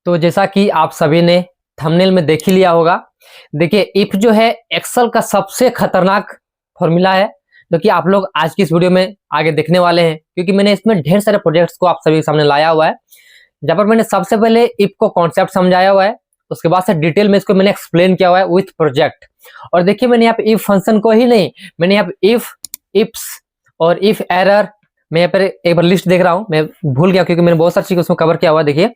तो जैसा कि आप सभी ने थंबनेल में देख ही लिया होगा, देखिए इफ जो है एक्सेल का सबसे खतरनाक फॉर्मूला है जो कि आप लोग आज की इस वीडियो में आगे देखने वाले हैं, क्योंकि मैंने इसमें ढेर सारे प्रोजेक्ट्स को आप सभी के सामने लाया हुआ है, जहां पर मैंने सबसे पहले इफ को कॉन्सेप्ट समझाया हुआ है, उसके बाद से डिटेल में इसको मैंने एक्सप्लेन किया हुआ है विथ प्रोजेक्ट। और देखिए मैंने यहाँ पे इफ फंक्शन को ही नहीं, मैंने यहाँ पे इफ, इफ्स और इफ एरर, मैं यहाँ पर एक बार लिस्ट देख रहा हूँ, मैं भूल गया क्योंकि मैंने बहुत सारी चीज उसमें कवर किया हुआ है। देखिए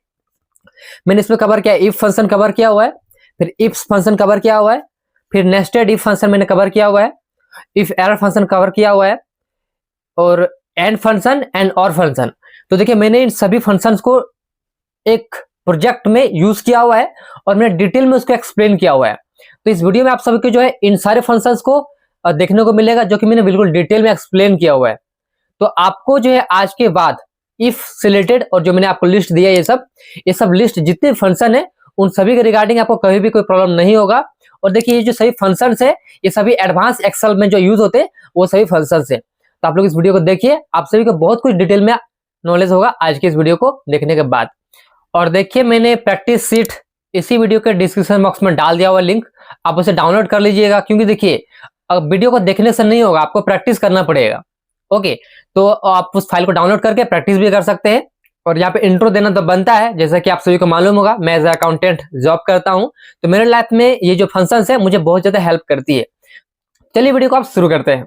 मैंने इसमें कवर किया, इफ फंक्शन कवर किया हुआ है, फिर इफ फंक्शन कवर किया हुआ है, फिर नेस्टेड इफ फंक्शन मैंने कवर किया हुआ है, इफ एरर फंक्शन कवर किया हुआ है, और एंड फंक्शन एंड और फंक्शन। तो देखिए मैंने इन सभी फंक्शंस को एक प्रोजेक्ट में यूज किया हुआ है और मैंने डिटेल में उसको एक्सप्लेन किया हुआ है। तो इस वीडियो में आप सभी को जो है इन सारे फंक्शंस को देखने को मिलेगा जो कि मैंने बिल्कुल डिटेल में एक्सप्लेन किया हुआ है। तो आपको जो है आज के बाद इफ से रिलेटेड और जो मैंने आपको लिस्ट दिया है ये सब लिस्ट जितने फंक्शन है उन सभी के रिगार्डिंग आपको कभी भी कोई प्रॉब्लम नहीं होगा। और देखिए ये जो सभी फंक्शन है ये सभी एडवांस एक्सेल में जो यूज होते हैं वो सभी फंक्शन है। तो आप लोग इस वीडियो को देखिए, आप सभी को बहुत कुछ डिटेल में नॉलेज होगा आज के इस वीडियो को देखने के बाद। और देखिए मैंने प्रैक्टिस सीट इसी वीडियो के डिस्क्रिप्शन बॉक्स में डाल दिया हुआ लिंक, आप उसे डाउनलोड कर लीजिएगा, क्योंकि देखिए अब वीडियो को देखने से नहीं होगा, आपको प्रैक्टिस करना पड़ेगा। ओके, तो आप उस फाइल को डाउनलोड करके प्रैक्टिस भी कर सकते हैं। और यहाँ पे इंट्रो देना तो बनता है, जैसा कि आप सभी को मालूम होगा मैं एज अकाउंटेंट जॉब करता हूँ, तो मेरे लाइफ में ये जो फंक्शंस है मुझे बहुत ज्यादा हेल्प करती है। चलिए वीडियो को आप शुरू करते हैं।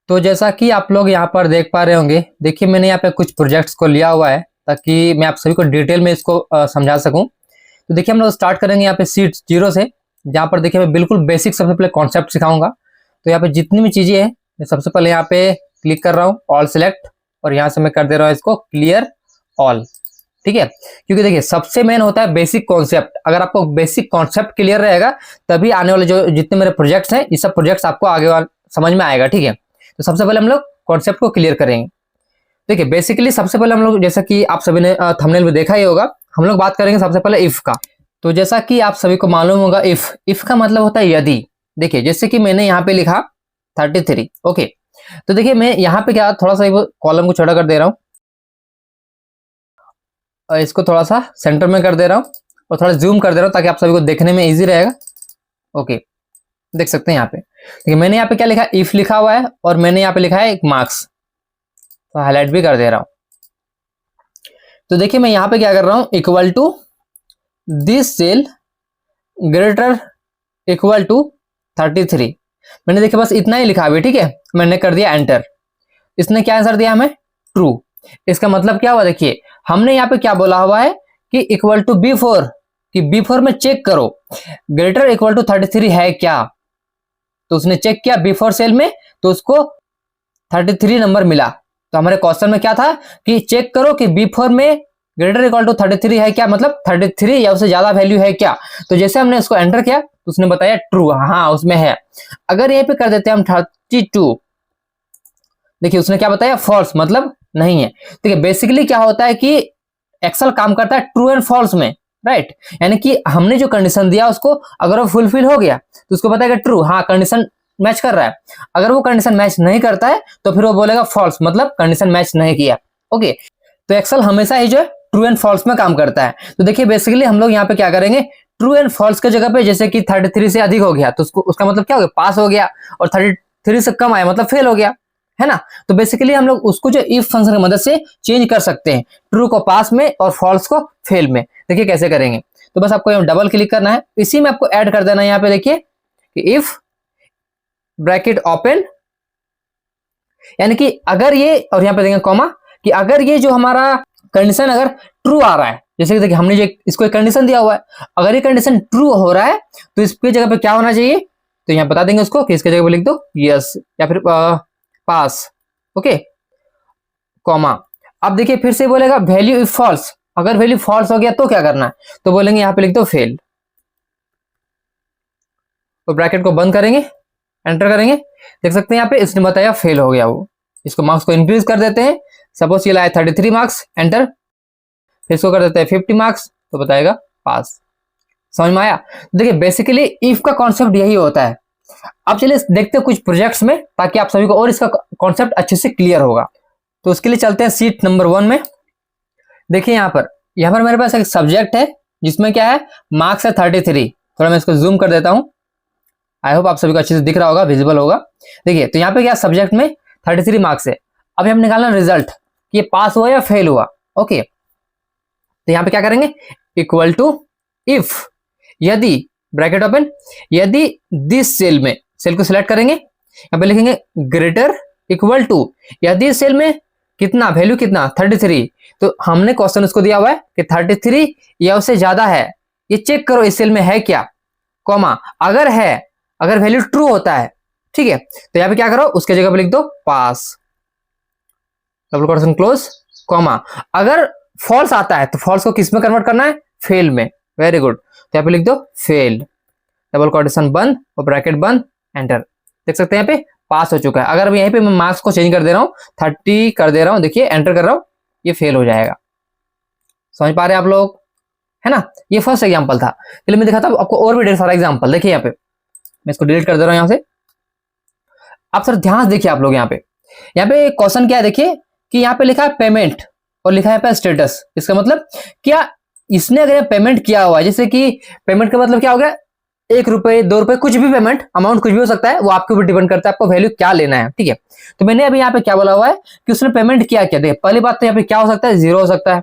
तो जैसा कि आप लोग यहाँ पर देख पा रहे होंगे, देखिए मैंने यहाँ पे कुछ प्रोजेक्ट्स को लिया हुआ है ताकि मैं आप सभी को डिटेल में इसको समझा सकूं। तो देखिए हम लोग स्टार्ट करेंगे यहाँ पे सीट 0 से, जहाँ पर देखिए मैं बिल्कुल बेसिक सबसे पहले कॉन्सेप्ट सिखाऊंगा। तो यहाँ पे जितनी भी चीजें हैं मैं सबसे पहले यहाँ पे क्लिक कर रहा हूँ ऑल सिलेक्ट, और यहाँ से मैं कर दे रहा हूँ इसको क्लियर ऑल। ठीक है, क्योंकि देखिए सबसे मेन होता है बेसिक कॉन्सेप्ट। अगर आपको बेसिक कॉन्सेप्ट क्लियर रहेगा तभी आने वाले जो जितने मेरे प्रोजेक्ट्स हैं ये सब प्रोजेक्ट्स आपको आगे समझ में आएगा। ठीक है, तो सबसे पहले हम लोग कॉन्सेप्ट को क्लियर करेंगे। देखिए बेसिकली सबसे पहले हम लोग, जैसा कि आप सभी ने थंबनेल में देखा ही होगा, हम लोग बात करेंगे सबसे पहले इफ का। तो जैसा कि आप सभी को मालूम होगा इफ का मतलब होता है यदि। देखिए जैसे कि मैंने यहाँ पे लिखा 33। ओके, तो देखिए मैं यहाँ पे क्या थोड़ा सा कॉलम को छोटा कर दे रहा हूँ और इसको थोड़ा सा सेंटर में कर दे रहा हूँ और थोड़ा जूम कर दे रहा हूँ ताकि आप सभी को देखने में इजी रहेगा। ओके, देख सकते हैं यहाँ पे। देखिए मैंने यहाँ पे क्या लिखा, इफ लिखा हुआ है और मैंने यहाँ पे लिखा है एक मार्क्स, तो हाईलाइट भी कर दे रहा हूँ। तो देखिए मैं यहाँ पे क्या कर रहा हूँ, equal to this cell greater equal to 33। मैंने देखिए बस इतना ही लिखा अभी। ठीक है, मैंने कर दिया एंटर। इसने क्या आंसर दिया हमें, ट्रू। इसका मतलब क्या हुआ, देखिए हमने यहाँ पे क्या बोला हुआ है कि इक्वल टू बिफोर, कि बिफोर में चेक करो ग्रेटर इक्वल टू 33 है क्या। तो उसने चेक किया बिफोर सेल में, तो उसको 33 नंबर मिला। तो हमारे क्वेश्चन में क्या था कि चेक करो कि बिफोर में ग्रेटर इक्वल टू 33 है क्या, मतलब 33 या उससे ज्यादा वैल्यू है क्या। तो जैसे हमने उसको एंटर किया तो उसने बताया ट्रू, हाँ उसमें है। अगर यहीं पे कर देते हैं हम 32, देखिए उसने क्या बताया, फॉल्स, मतलब नहीं है। देखिए बेसिकली क्या होता है कि एक्सेल काम करता है ट्रू एंड फॉल्स में, राइट। यानी कि हमने जो कंडीशन दिया उसको अगर वो फुलफिल हो गया तो उसको बताएगा ट्रू, हाँ कंडीशन मैच कर रहा है। अगर वो कंडीशन मैच नहीं करता है तो फिर वो बोलेगा फॉल्स, मतलब कंडीशन मैच नहीं किया। ओके, तो एक्सेल हमेशा ही जो है ट्रू एंड फॉल्स में काम करता है। तो देखिए बेसिकली हम लोग यहाँ पे क्या करेंगे, ट्रू एंड फॉल्स के जगह पे जैसे कि 33 से अधिक हो गया तो उसका मतलब क्या हो गया, पास हो गया, और 33 से कम आया मतलब फेल हो गया, है ना। तो बेसिकली हम लोग उसको जो इफ फंक्शन की मदद से चेंज कर सकते हैं, ट्रू को पास में और फॉल्स को फेल में। देखिए कैसे करेंगे, तो बस आपको डबल क्लिक करना है, इसी में आपको ऐड कर देना है यहाँ पे। देखिए कि इफ ब्रैकेट ओपन, यानी कि अगर ये, और यहाँ पे देंगे कॉमा, कि अगर ये जो हमारा कंडीशन अगर ट्रू आ रहा है, जैसे कि देखिए हमने जो इसको एक कंडीशन दिया हुआ है, अगर ये कंडीशन ट्रू हो रहा है तो इसकी जगह पे क्या होना चाहिए, तो यहाँ बता देंगे उसको कि इसके जगह पे लिख दो यस या फिर पास। Okay, comma. अब देखिए फिर से बोलेगा वैल्यू इफ फॉल्स, अगर वैल्यू फॉल्स हो गया तो क्या करना है, तो बोलेंगे यहाँ पे लिख दो फेल, तो ब्रैकेट को बंद करेंगे, एंटर करेंगे। देख सकते हैं यहाँ पे इसने बताया फेल हो गया वो। इसको मार्क्स को इंक्रीज कर देते हैं, सपोज ये लाया 33 मार्क्स, एंटर, फिर इसको कर देते हैं 50 मार्क्स, तो बताएगा पास। समझ में आया। देखिए बेसिकली इफ का कॉन्सेप्ट यही होता है। अब चलिए देखते हैं कुछ प्रोजेक्ट्स में, ताकि आप सभी को और इसका कॉन्सेप्ट अच्छे से क्लियर होगा। तो उसके लिए चलते हैं सीट नंबर 1 में। देखिए यहाँ पर मेरे पास एक सब्जेक्ट है जिसमें क्या है, मार्क्स है 33। थोड़ा मैं इसको जूम कर देता हूँ, आई होप आप सभी को अच्छे से दिख रहा होगा, विजिबल होगा। देखिए तो यहाँ पे क्या सब्जेक्ट में 33 मार्क्स है। अब हम निकालना रिजल्ट कि ये पास हुआ या फेल हुआ। ओके, तो यहाँ पे क्या करेंगे, इक्वल टू इफ, यदि, ब्रैकेट ओपन, यदि दिस सेल में, सेल को सिलेक्ट करेंगे, यहाँ पे लिखेंगे ग्रेटर इक्वल टू, यदि सेल में कितना वैल्यू कितना 33, तो हमने क्वेश्चन उसको दिया हुआ है कि 33 या उससे ज्यादा है, ये चेक करो इस सेल में है क्या, कॉमा अगर है, अगर वैल्यू ट्रू होता है, ठीक है, तो यहाँ पे क्या करो, उसके जगह पे लिख दो पास, डबल कोटेशन क्लोज, कॉमा अगर फॉल्स आता है तो फॉल्स को किस में कन्वर्ट करना है, फेल में। वेरी गुड, तो यहाँ पे लिख दो फेल, डबल कोटेशन बंद और ब्रैकेट बंद, एंटर। देख सकते हैं यहाँ पे पास हो चुका है। अगर यहीं पे मैं मार्क्स को चेंज कर दे रहा हूँ, 30 कर दे रहा हूँ, देखिए एंटर कर रहा हूँ, ये फेल हो जाएगा। समझ पा रहे हैं आप लोग, है ना। ये फर्स्ट एग्जांपल था। चलिए मैं दिखाता हूँ आपको और भी ढेर सारा एग्जांपल। देखिए यहाँ पे मैं इसको डिलीट कर दे रहा हूँ यहाँ से। आप सर ध्यान से देखिए आप लोग, यहाँ पे क्वेश्चन क्या है, देखिए कि यहाँ पे लिखा है पेमेंट और लिखा है स्टेटस। इसका मतलब क्या, इसने अगर पेमेंट किया हुआ है, जैसे कि पेमेंट का मतलब क्या हो गया, 1 रुपए 2 रुपए, कुछ भी पेमेंट अमाउंट कुछ भी हो सकता है, वो आपके ऊपर डिपेंड करता है आपको वैल्यू क्या लेना है, ठीक है। तो मैंने अभी यहाँ पे क्या बोला हुआ है कि उसने पेमेंट किया क्या। देखिए पहली बात तो यहाँ पे क्या हो सकता है, 0 हो सकता है,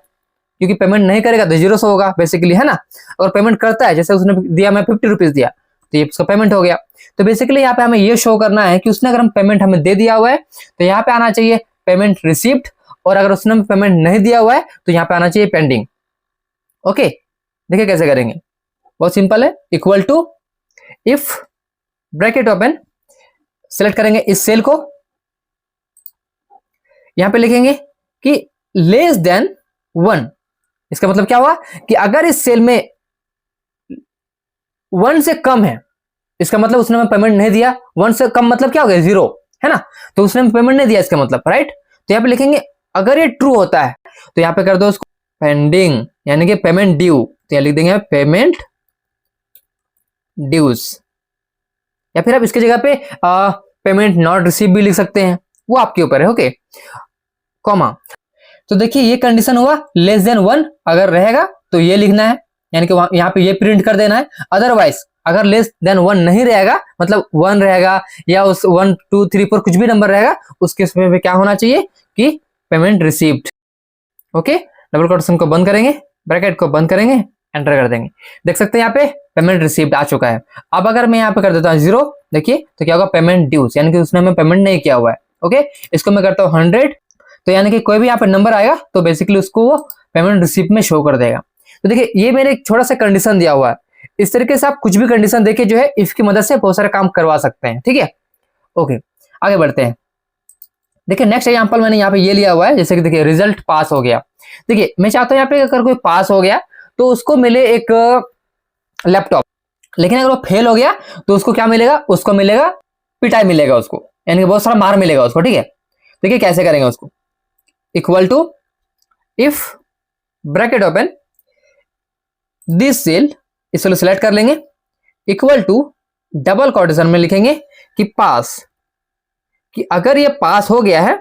क्योंकि पेमेंट नहीं करेगा तो 0 से होगा बेसिकली, है ना। अगर पेमेंट करता है, जैसे उसने दिया, मैं 50 रुपीज दिया, तो ये उसका पेमेंट हो गया। तो बेसिकली यहाँ पे हमें ये शो करना है कि उसने अगर हम पेमेंट हमें दे दिया हुआ है तो यहाँ पे आना चाहिए पेमेंट रिसीव्ड, और अगर उसने पेमेंट नहीं दिया हुआ है तो यहाँ पे आना चाहिए पेंडिंग। ओके, देखिए कैसे करेंगे, बहुत सिंपल है। Equal to if, bracket open, select करेंगे इस सेल को, यहां पे लिखेंगे कि लेस देन 1। इसका मतलब क्या हुआ कि अगर इस सेल में 1 से कम है, इसका मतलब उसने हमें पेमेंट नहीं दिया। 1 से कम मतलब क्या हो गया, 0, है ना। तो उसने पेमेंट नहीं दिया इसका मतलब, राइट। तो यहाँ पे लिखेंगे अगर ये ट्रू होता है तो यहाँ पे कर दो उसको पेंडिंग, यानी कि पेमेंट ड्यू। तो यहाँ लिख देंगे पेमेंट ड्यूज, या फिर आप इसकी जगह पे पेमेंट नॉट रिसीव भी लिख सकते हैं, वो आपके ऊपर है। Okay, comma. तो देखिए ये कंडीशन हुआ, लेस देन 1 अगर रहेगा तो ये लिखना है, यानी कि यहाँ पे ये प्रिंट कर देना है। अदरवाइज अगर लेस देन 1 नहीं रहेगा, मतलब 1 रहेगा या उस 1 2 3 4 कुछ भी नंबर रहेगा, उसके इसमें पे क्या होना चाहिए कि payment received. Okay, double quotation को बंद करेंगे, ब्रैकेट को बंद करेंगे, एंटर कर देंगे। देख सकते हैं यहाँ पे पेमेंट रिसीव्ड आ चुका है। अब अगर मैं यहाँ पे कर देता हूँ 0, देखिए तो क्या होगा, पेमेंट ड्यूज, यानी कि उसने हमें पेमेंट नहीं किया हुआ है। ओके, इसको मैं करता हूँ 100, तो यानी कि कोई भी यहाँ पे नंबर आएगा तो बेसिकली उसको वो पेमेंट रिसीप्ट में शो कर देगा। तो देखिए ये मैंने एक छोटा सा कंडीशन दिया हुआ है। इस तरीके से आप कुछ भी कंडीशन देके जो है इफ की मदद से बहुत सारे काम करवा सकते हैं, ठीक है। ओके, आगे बढ़ते हैं। देखिए नेक्स्ट एग्जांपल मैंने यहाँ पे ये लिया हुआ है, जैसे कि देखिए रिजल्ट पास हो गया। देखिए मैं चाहता हूँ यहाँ पे अगर कोई पास हो गया तो उसको मिले एक लैपटॉप, लेकिन अगर वो फेल हो गया तो उसको क्या मिलेगा, उसको मिलेगा पिटाई मिलेगा उसको, यानी कि बहुत सारा मार मिलेगा उसको, ठीक है। देखिए कैसे करेंगे उसको, equal to if, bracket open, this cell, इसको सिलेक्ट कर लेंगे, इक्वल टू डबल कोटेशन में लिखेंगे कि पास, कि अगर ये पास हो गया है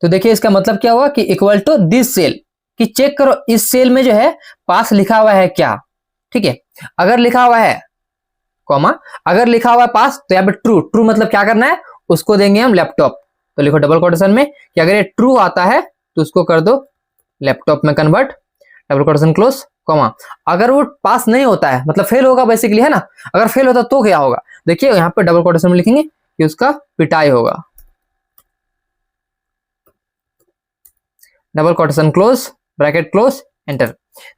तो देखिए इसका मतलब क्या हुआ कि इक्वल टू दिस सेल, कि चेक करो इस सेल में जो है पास लिखा हुआ है क्या, ठीक है। अगर लिखा हुआ है कॉमा, अगर लिखा हुआ है पास तो यहाँ पे ट्रू, ट्रू मतलब क्या करना है, उसको देंगे हम लैपटॉप। तो लिखो डबल कोटेशन में कि अगर ये ट्रू आता है तो उसको कर दो लैपटॉप में convert, double quotation close, comma. अगर वो पास नहीं होता है मतलब फेल होगा बेसिकली, है ना। अगर फेल होता तो क्या होगा, देखिए यहाँ पे डबल कोटेशन में लिखेंगे कि उसका पिटाई होगा, double quotation close, bracket close, enter.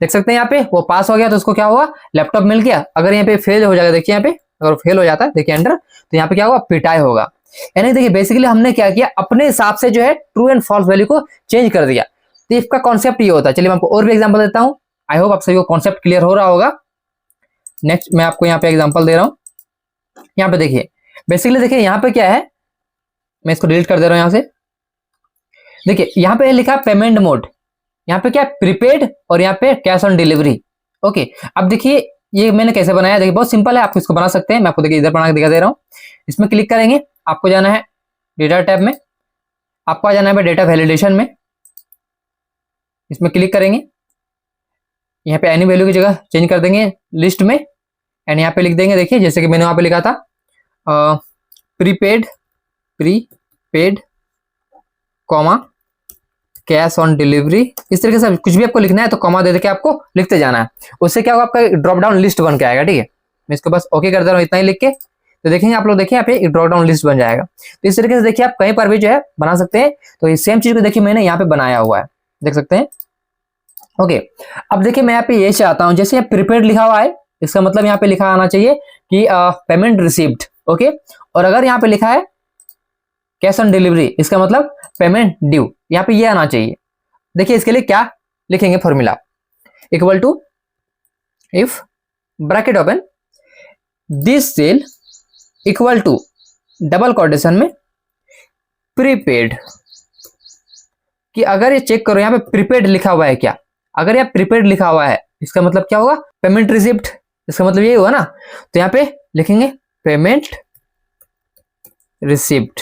देख सकते हैं यहाँ पे वो पास हो गया तो उसको क्या हुआ, लैपटॉप मिल गया। अगर यहाँ पे फेल हो जाएगा, देखिए यहाँ पे अगर फेल हो जाता है, देखिए एंटर, तो यहाँ पे क्या होगा, पिटाई होगा। यानी देखिए बेसिकली हमने क्या किया, अपने हिसाब से जो है ट्रू एंड फॉल्स वैल्यू को चेंज कर दिया। तो इसका कॉन्सेप्ट ये होता है। चलिए मैं आपको और भी एग्जांपल देता हूं, आई होप आप सभी को कॉन्सेप्ट क्लियर हो रहा होगा। नेक्स्ट मैं आपको यहाँ पे एग्जांपल दे रहा हूं। यहाँ पे देखिए बेसिकली, देखिए यहाँ पे क्या है, मैं इसको डिलीट कर दे रहा हूं यहाँ से। देखिए यहाँ पे लिखा है पेमेंट मोड, यहाँ पे क्या है, प्रीपेड, और यहाँ पे कैश ऑन डिलीवरी। ओके, अब देखिए ये मैंने कैसे बनाया, देखिए बहुत सिंपल है, आप इसको बना सकते हैं। मैं आपको देखिए इधर बना के दिखा दे रहा हूँ। इसमें क्लिक करेंगे, आपको जाना है डेटा टैब में, आपको आ जाना है डेटा वैलिडेशन में। इसमें क्लिक करेंगे, यहाँ पे एनी वैल्यू की जगह चेंज कर देंगे लिस्ट में, एंड यहाँ पे लिख देंगे, देखिए जैसे कि मैंने वहां पे लिखा था prepaid comma cash on delivery, इस तरीके से कुछ भी आपको लिखना है तो कॉमा दे के आपको लिखते जाना है। उससे क्या होगा, आपका ड्रॉप डाउन लिस्ट बन के आएगा। ठीक है, मैं इसको बस ओके कर दे रहा हूँ इतना ही लिख के, तो देखेंगे आप लोग, देखिए यहाँ पे ड्रॉप डाउन लिस्ट बन जाएगा। तो इस तरीके से देखिए आप कहीं पर भी जो है बना सकते हैं। तो ये सेम चीज को देखिए मैंने यहाँ पे बनाया हुआ है, देख सकते हैं। ओके, अब देखिए मैं यहाँ पे ये चाहता हूँ, जैसे प्रीपेड लिखा हुआ है, इसका मतलब यहाँ पे लिखा आना चाहिए कि पेमेंट रिसीव्ड। ओके, और अगर यहाँ पे लिखा है कैश ऑन डिलीवरी, इसका मतलब पेमेंट ड्यू, यहाँ पे ये आना चाहिए। देखिए इसके लिए क्या लिखेंगे formula, equal to if bracket open this cell equal to double quotation में प्रीपेड, कि अगर ये चेक करो यहाँ पे प्रीपेड लिखा हुआ है क्या, अगर यहाँ प्रीपेड लिखा हुआ है इसका मतलब क्या होगा, पेमेंट रिसिप्ट, इसका मतलब ये हुआ ना। तो यहाँ पे लिखेंगे payment receipt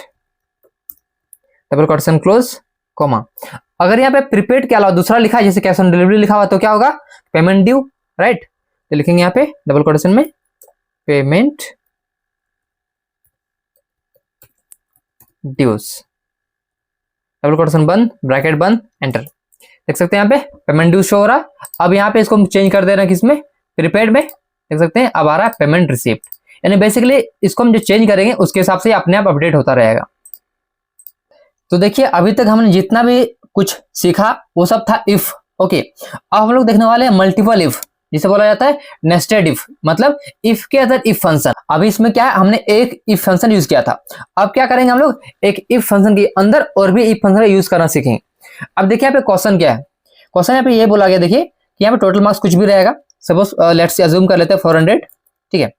double quotation close comma. अगर यहाँ पे प्रीपेड के अलावा दूसरा लिखा है जैसे कैश ऑन डिलीवरी लिखा हुआ तो क्या होगा, पेमेंट ड्यू, राइट। तो लिखेंगे यहाँ पे डबल कोटेशन में पेमेंट ड्यूज, डबल कोटेशन बंद, ब्रैकेट बंद, एंटर। देख सकते हैं यहाँ पे पेमेंट ड्यू शो हो रहा। अब यहाँ पे इसको हम चेंज कर दे रहे हैं किसमें, प्रीपेड में, देख सकते हैं अब आ रहा है पेमेंट रिसिप्ट। यानी बेसिकली इसको हम जो चेंज करेंगे उसके हिसाब से अपने आप अपडेट होता रहेगा। तो देखिए अभी तक हमने जितना भी कुछ सीखा वो सब था इफ। ओके, अब हम लोग देखने वाले हैं मल्टीपल इफ, जिसे बोला जाता है नेस्टेड इफ, मतलब इफ के अंदर इफ फंक्शन। अभी इसमें क्या है, हमने एक इफ फंक्शन यूज किया था, अब क्या करेंगे हम लोग एक इफ फंक्शन के अंदर और भी इफ फंक्शन यूज करना सीखेंगे। अब देखिए यहाँ पे क्वेश्चन क्या है, क्वेश्चन यहाँ पे ये बोला गया, देखिए कि यहाँ पे टोटल मार्क्स कुछ भी रहेगा। सपोज लेट्स से अज्यूम कर लेते हैं 400, ठीक है,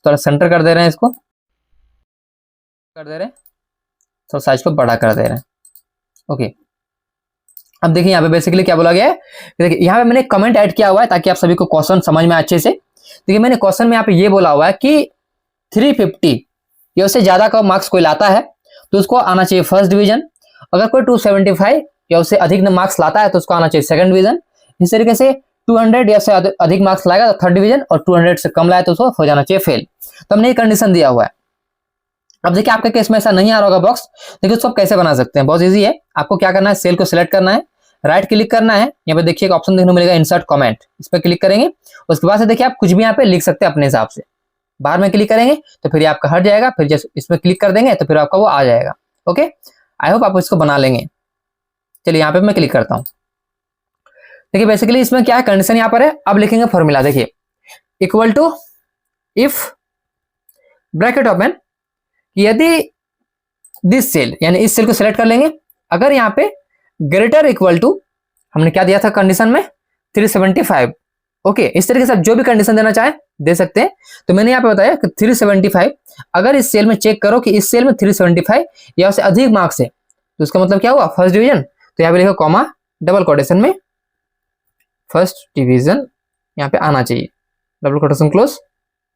थोड़ा सेंटर कर दे रहे हैं, इसको कर दे रहे हैं, तो साइज को बड़ा कर दे रहे हैं। ओके, अब देखिए यहाँ पे बेसिकली क्या बोला गया है, देखिए यहाँ पे मैंने कमेंट ऐड किया हुआ है ताकि आप सभी को क्वेश्चन समझ में अच्छे से। देखिए मैंने क्वेश्चन में यहाँ पे ये बोला हुआ है कि 350 या उससे ज्यादा का मार्क्स कोई लाता है तो उसको आना चाहिए फर्स्ट डिवीजन, अगर कोई 275 या उससे अधिक मार्क्स लाता है तो उसको आना चाहिए सेकंड डिवीजन। इस तरीके से 200 या उससे अधिक मार्क्स लाएगा तो थर्ड डिवीजन, और 200 से कम लाए तो उसको हो जाना चाहिए फेल। तो हमने ये कंडीशन दिया हुआ है। अब देखिए आपके केस में ऐसा नहीं आ रहा होगा बॉक्स, देखिए उसको कैसे बना सकते हैं, बहुत इजी है। आपको क्या करना है, सेल को सिलेक्ट करना है, राइट क्लिक करना है, यहाँ पे देखिए एक ऑप्शन देखने को मिलेगा इंसर्ट कमेंट, इस पर क्लिक करेंगे। उसके बाद से देखिए आप कुछ भी यहाँ पे लिख सकते हैं अपने हिसाब से। बाहर में क्लिक करेंगे तो फिर आपका हट जाएगा, फिर जैसे इसमें क्लिक कर देंगे तो फिर आपका वो आ जाएगा। ओके, आई होप आप इसको बना लेंगे। चलिए यहाँ पे मैं क्लिक करता हूँ। देखिए बेसिकली इसमें क्या है, कंडीशन यहाँ पर है। अब लिखेंगे फॉर्मूला, देखिए equal to if bracket open, यदि दिस सेल, यानी इस सेल को सिलेक्ट कर लेंगे, अगर यहाँ पे ग्रेटर इक्वल टू, हमने क्या दिया था कंडीशन में 375। ओके, इस तरीके से आप जो भी कंडीशन देना चाहे दे सकते हैं। तो मैंने यहाँ पे बताया कि 375, अगर इस सेल में चेक करो कि इस सेल में 375 या उससे अधिक मार्क्स है तो उसका मतलब क्या हुआ, फर्स्ट डिवीजन। तो यहाँ पे लिखो कॉमा डबल कोटेशन में फर्स्ट डिवीजन, यहाँ पे आना चाहिए, डबल कोटेशन क्लोज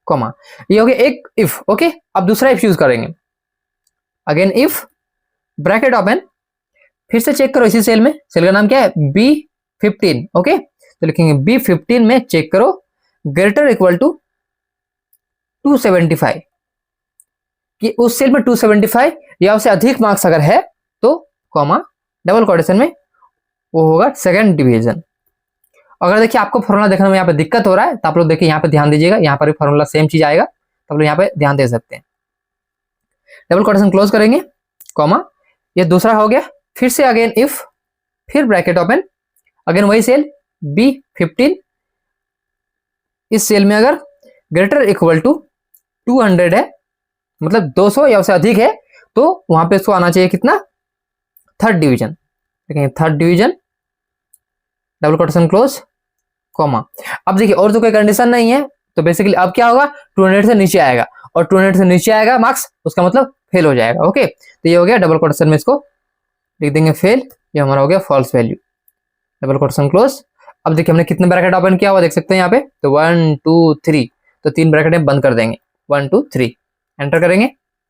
कॉमा। ये हो गया एक इफ। ओके, अब दूसरा इफ यूज करेंगे, अगेन इफ ब्रैकेट ओपन, फिर से चेक करो इसी सेल में, सेल का नाम क्या है B15। ओके, तो लिखेंगे B15 में चेक करो ग्रेटर इक्वल टू 275, कि उस सेल में 275 या उससे अधिक मार्क्स अगर है तो कॉमा डबल कोटेशन में वो होगा सेकंड डिवीजन। अगर देखिए आपको फॉर्मूला देखने में यहाँ पे दिक्कत हो रहा है तो आप लोग देखिए यहाँ पे ध्यान दीजिएगा, यहाँ पर भी फॉर्मूला सेम चीज आएगा, तो आप लोग यहाँ पे ध्यान दे सकते हैं। डबल कोटेशन क्लोज करेंगे कॉमा, ये दूसरा हो गया। फिर से अगेन इफ, फिर ब्रैकेट ओपन, अगेन वही सेल B15, इस सेल में अगर ग्रेटर इक्वल टू 200 है, मतलब 200 या उससे अधिक है, तो वहां पे इसको आना चाहिए कितना, थर्ड डिवीजन। देखेंगे third division, double quotation close comma. अब देखिए और तो कोई कंडीशन नहीं है, तो बेसिकली अब क्या होगा, 200 से नीचे आएगा, और 200 से नीचे आएगा मार्क्स, उसका मतलब फेल हो जाएगा। ओके, तो ये हो गया डबल कोटेशन में इसको लिख देंगे फेल, ये हमारा हो गया false value, double quotation close. अब देखिए हमने कितने ब्रैकेट ओपन किया हुआ देख सकते हैं यहाँ पे, तो 1 2 3, तो 3 ब्रैकेट में बंद कर देंगे, 1 2 3 एंटर करेंगे।